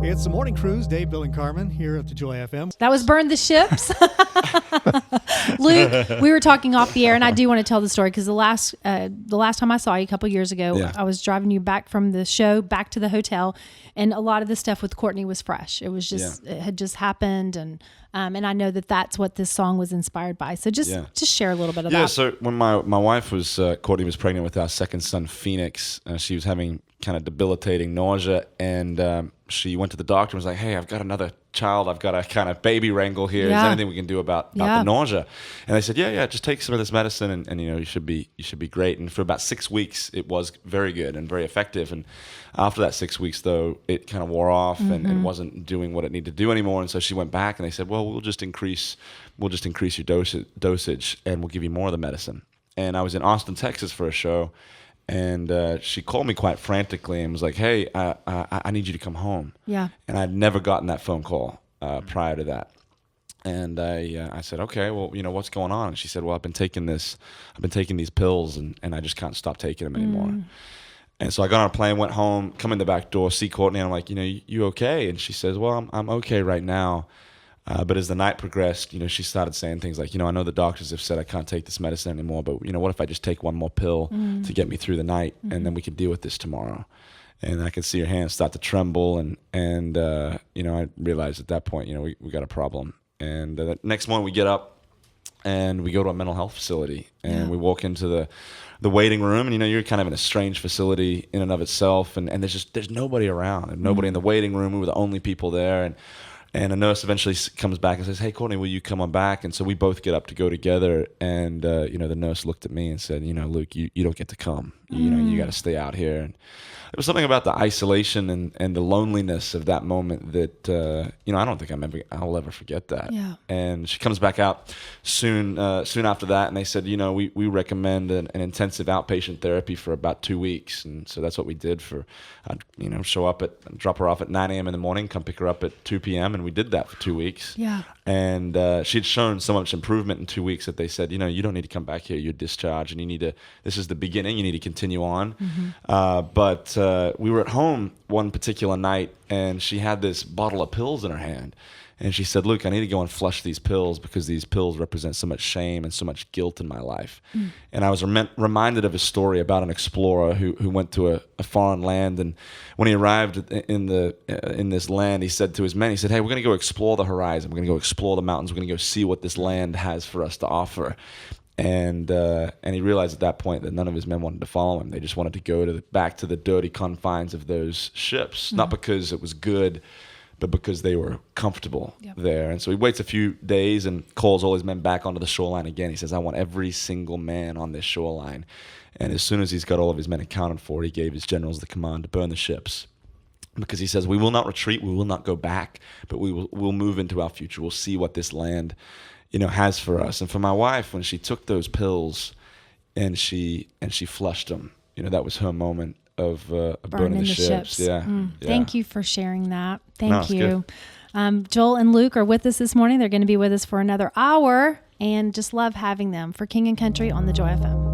It's the Morning Cruise. Dave, Bill, and Carmen here at the Joy FM. That was Burn the Ships. Luke, we were talking off the air, and I do want to tell the story because the last time I saw you a couple years ago, I was driving you back from the show back to the hotel, and a lot of the stuff with Courtney was fresh. It was just it had just happened, and I know that that's what this song was inspired by. So just share a little bit of that. Yeah. So when my wife was Courtney was pregnant with our second son Phoenix, she was having kind of debilitating nausea, and she went to the doctor and was like, "Hey, I've got another child. I've got a kind of baby wrangle here. Is there anything we can do about the nausea?" And they said, "Yeah, just take some of this medicine, and you should be great." And for about 6 weeks, it was very good and very effective. And after that 6 weeks, though, it kind of wore off and it wasn't doing what it needed to do anymore. And so she went back, and they said, "Well, we'll just increase your dosage, and we'll give you more of the medicine." And I was in Austin, Texas, for a show. And she called me quite frantically and was like, "Hey, I need you to come home." Yeah. And I'd never gotten that phone call prior to that. And I said, "Okay, well, what's going on?" And she said, "Well, I've been taking these pills, and I just can't stop taking them anymore." And so I got on a plane, went home, come in the back door, see Courtney, and I'm like, "You okay?" And she says, "Well, I'm okay right now." But as the night progressed, she started saying things like, "I know the doctors have said I can't take this medicine anymore, but what if I just take one more pill to get me through the night, and then we can deal with this tomorrow?" And I could see her hands start to tremble, and I realized at that point, we got a problem. And the next morning we get up and we go to a mental health facility, and we walk into the waiting room, and you're kind of in a strange facility in and of itself, and there's nobody around, and nobody in the waiting room. We were the only people there, and a nurse eventually comes back and says, "Hey, Courtney, will you come on back?" And so we both get up to go together. And, the nurse looked at me and said, "Luke, you don't get to come. You got to stay out here." And there was something about the isolation and the loneliness of that moment that, I don't think I'll ever forget that. Yeah. And she comes back out soon after that. And they said, we recommend an intensive outpatient therapy for about 2 weeks. And so that's what we did drop her off at 9 a.m. in the morning, come pick her up at 2 p.m. And we did that for 2 weeks. Yeah. And she'd shown so much improvement in 2 weeks that they said, you don't need to come back here. You're discharged, and this is the beginning. You need to continue on. But we were at home one particular night, and she had this bottle of pills in her hand. And she said, "Luke, I need to go and flush these pills because these pills represent so much shame and so much guilt in my life." And I was reminded of a story about an explorer who went to a foreign land. And when he arrived in this land, he said to his men, he said, "Hey, we're going to go explore the horizon. We're going to go explore the mountains. We're going to go see what this land has for us to offer." And he realized at that point that none of his men wanted to follow him. They just wanted to go back to the dirty confines of those ships, not because it was good, but because they were comfortable there. And so he waits a few days and calls all his men back onto the shoreline again. He says, "I want every single man on this shoreline." And as soon as he's got all of his men accounted for, he gave his generals the command to burn the ships. Because he says, "We will not retreat, we will not go back, but we'll move into our future. We'll see what this land has for us." And for my wife, when she took those pills and she flushed them, that was her moment of burning the ships. Yeah. Thank you for sharing that. Thank you. Joel and Luke are with us this morning. They're going to be with us for another hour, and just love having them for King and Country on the Joy FM.